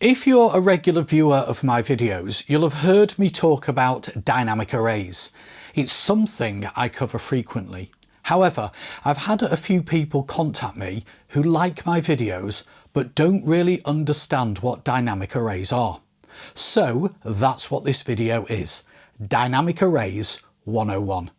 If you're a regular viewer of my videos, you'll have heard me talk about dynamic arrays. It's something I cover frequently. However, I've had a few people contact me who like my videos but don't really understand what dynamic arrays are. So that's what this video is, Dynamic Arrays 101.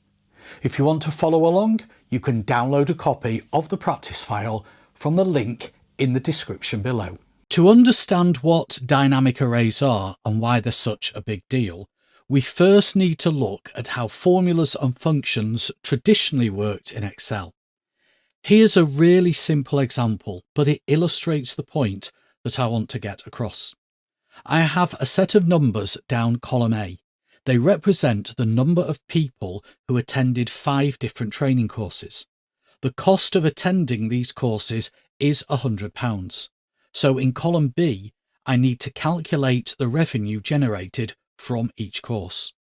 If you want to follow along, you can download a copy of the practice file from the link in the description below. To understand what dynamic arrays are and why they're such a big deal, we first need to look at how formulas and functions traditionally worked in Excel. Here's a really simple example, but it illustrates the point that I want to get across. I have a set of numbers down column A. They represent the number of people who attended 5 different training courses. The cost of attending these courses is £100. So in column B, I need to calculate the revenue generated from each course.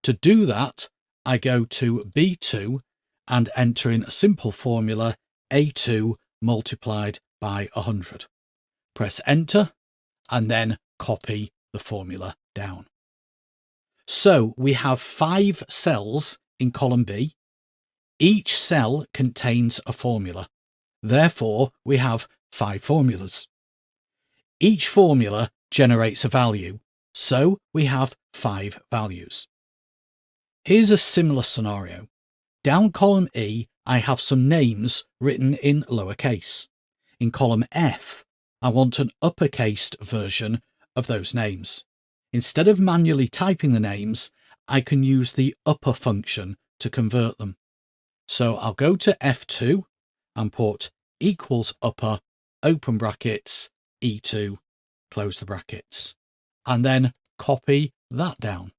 To do that, I go to B2 and enter in a simple formula, A2 multiplied by 100. Press enter and then copy the formula down. So we have 5 cells in column B. Each cell contains a formula. Therefore, we have 5 formulas. Each formula generates a value, so we have 5 values. Here's a similar scenario. Down column E, I have some names written in lowercase. In column F, I want an uppercased version of those names. Instead of manually typing the names, I can use the upper function to convert them. So I'll go to F2 and put equals upper, open brackets, E2, close the brackets, and then copy that down.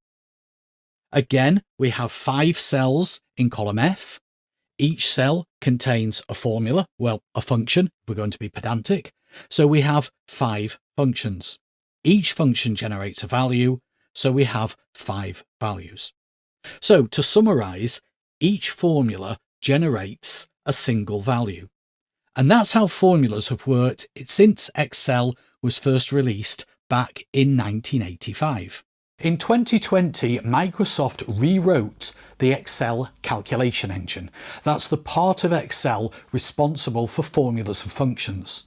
Again, we have 5 cells in column F. Each cell contains a formula, well, a function, if we're going to be pedantic. So we have 5 functions. Each function generates a value, so we have 5 values. So to summarize, each formula generates a single value. And that's how formulas have worked since Excel was first released back in 1985. In 2020, Microsoft rewrote the Excel calculation engine. That's the part of Excel responsible for formulas and functions.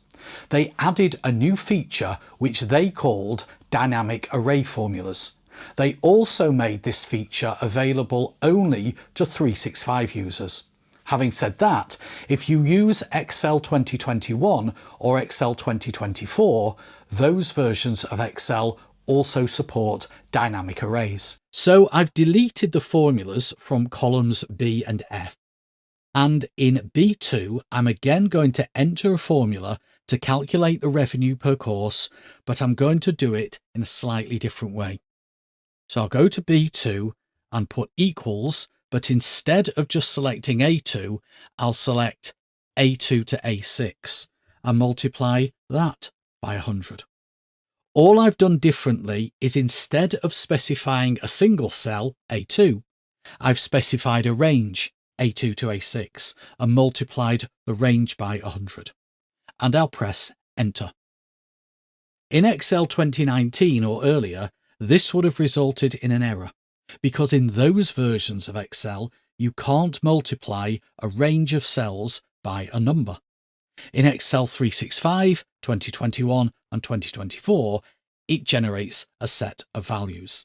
They added a new feature which they called dynamic array formulas. They also made this feature available only to 365 users. Having said that, if you use Excel 2021 or Excel 2024, those versions of Excel also support dynamic arrays. So I've deleted the formulas from columns B and F. And in B2, I'm again going to enter a formula to calculate the revenue per course, but I'm going to do it in a slightly different way. So I'll go to B2 and put equals, but instead of just selecting A2, I'll select A2 to A6 and multiply that by 100. All I've done differently is instead of specifying a single cell, A2, I've specified a range, A2 to A6, and multiplied the range by 100. And I'll press enter. In Excel 2019 or earlier, this would have resulted in an error, because in those versions of Excel, you can't multiply a range of cells by a number. In Excel 365, 2021 and 2024, it generates a set of values.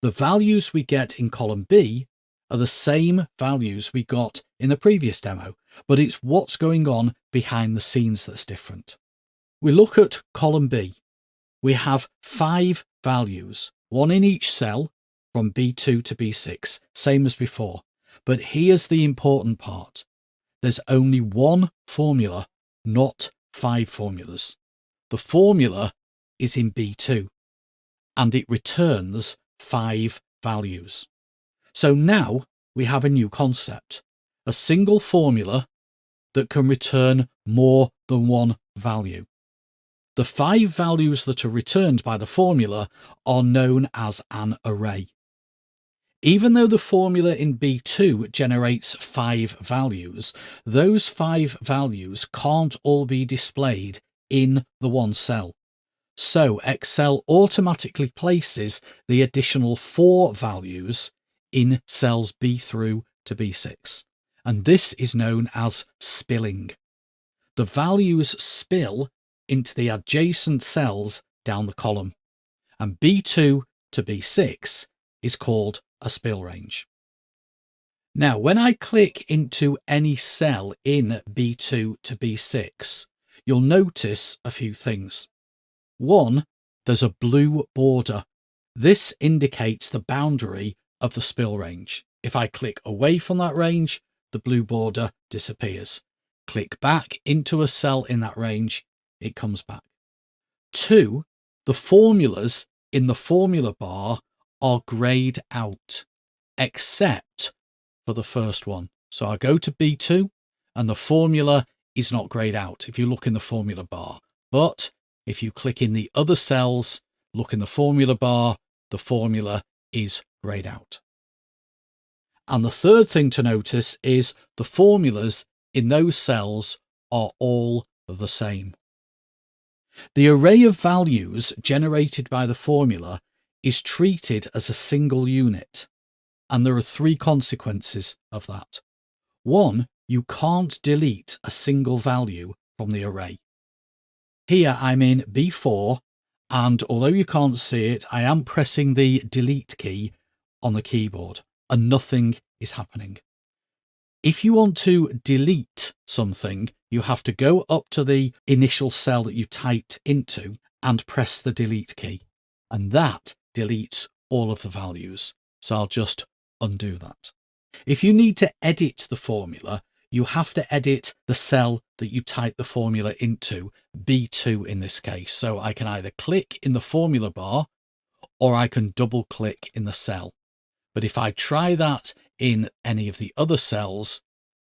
The values we get in column B are the same values we got in the previous demo, but it's what's going on behind the scenes that's different. We look at column B. We have 5 values, one in each cell from B2 to B6, same as before. But here's the important part. There's only one formula, not 5 formulas. The formula is in B2 and it returns 5 values. So now we have a new concept, a single formula that can return more than one value. The 5 values that are returned by the formula are known as an array. Even though the formula in B2 generates 5 values, those 5 values can't all be displayed in the one cell. So Excel automatically places the additional 4 values in cells B through to B6. And this is known as spilling. The values spill into the adjacent cells down the column, and B2 to B6 is called a spill range. Now, when I click into any cell in B2 to B6, you'll notice a few things. One, there's a blue border. This indicates the boundary of the spill range. If I click away from that range, the blue border disappears. Click back into a cell in that range, it comes back. 2, the formulas in the formula bar are grayed out, except for the first one. So I go to B2 and the formula is not grayed out if you look in the formula bar. But if you click in the other cells, look in the formula bar, the formula is grayed out. And the third thing to notice is the formulas in those cells are all the same. The array of values generated by the formula is treated as a single unit, and there are 3 consequences of that. 1, you can't delete a single value from the array. Here I'm in B4, and although you can't see it, I am pressing the delete key on the keyboard, and nothing is happening. If you want to delete something, you have to go up to the initial cell that you typed into and press the delete key, and that deletes all of the values. So I'll just undo that. If you need to edit the formula, you have to edit the cell that you type the formula into, B2 in this case. So I can either click in the formula bar or I can double click in the cell. But if I try that in any of the other cells,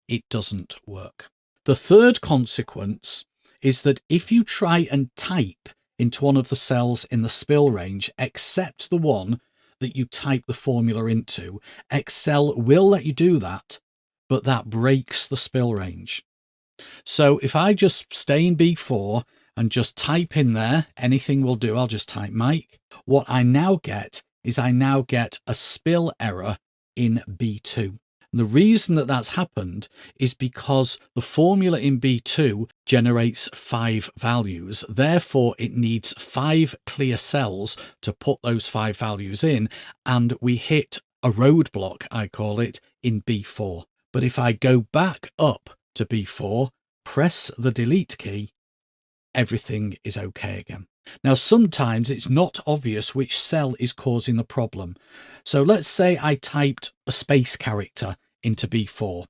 it doesn't work. The third consequence is that if you try and type into one of the cells in the spill range, except the one that you type the formula into, Excel will let you do that, but that breaks the spill range. So if I just stay in B4 and just type in there, anything will do, I'll just type Mike. What I now get is a spill error in B2. And the reason that that's happened is because the formula in B2 generates 5 values. Therefore, it needs 5 clear cells to put those 5 values in. And we hit a roadblock, I call it, in B4. But if I go back up to B4, press the delete key, everything is okay again. Now, sometimes it's not obvious which cell is causing the problem. So let's say I typed a space character into B4,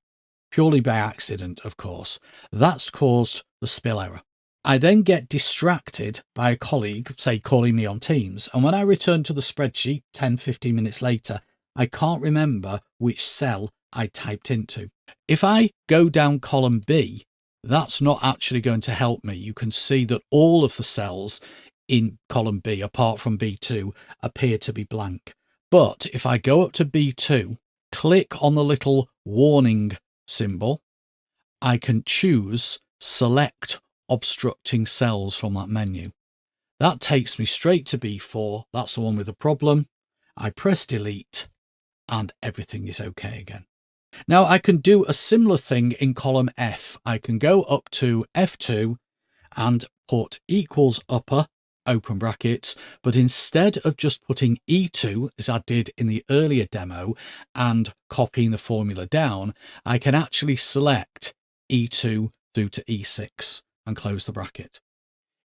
purely by accident, of course. That's caused the spill error. I then get distracted by a colleague, say, calling me on Teams. And when I return to the spreadsheet 10-15 minutes later, I can't remember which cell I typed into. If I go down column B, that's not actually going to help me. You can see that all of the cells in column B, apart from B2, appear to be blank. But if I go up to B2, click on the little warning symbol, I can choose select obstructing cells from that menu. That takes me straight to B4. That's the one with the problem. I press delete and everything is okay again. Now I can do a similar thing in column F. I can go up to F2 and put equals upper, open brackets, but instead of just putting E2 as I did in the earlier demo and copying the formula down, I can actually select E2 through to E6 and close the bracket.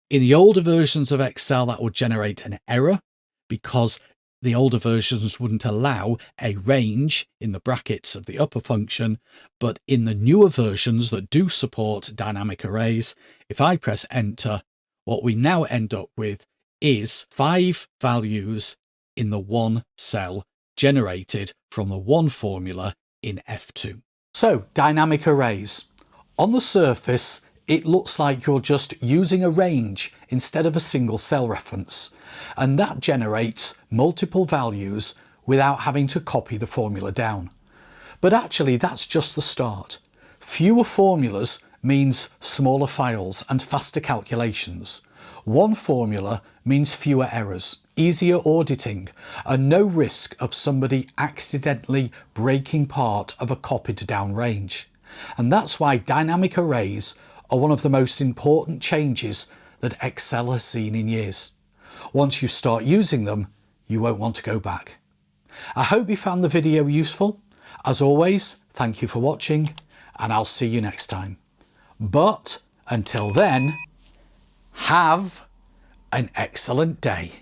In the older versions of Excel, that would generate an error because the older versions wouldn't allow a range in the brackets of the upper function, but in the newer versions that do support dynamic arrays, if I press enter, what we now end up with is 5 values in the one cell generated from the one formula in F2. So, dynamic arrays. On the surface, it looks like you're just using a range instead of a single cell reference, and that generates multiple values without having to copy the formula down. But actually, that's just the start. Fewer formulas means smaller files and faster calculations. One formula means fewer errors, easier auditing, and no risk of somebody accidentally breaking part of a copied down range. And that's why dynamic arrays are one of the most important changes that Excel has seen in years. Once you start using them, you won't want to go back. I hope you found the video useful. As always, thank you for watching, and I'll see you next time. But until then, have an excellent day.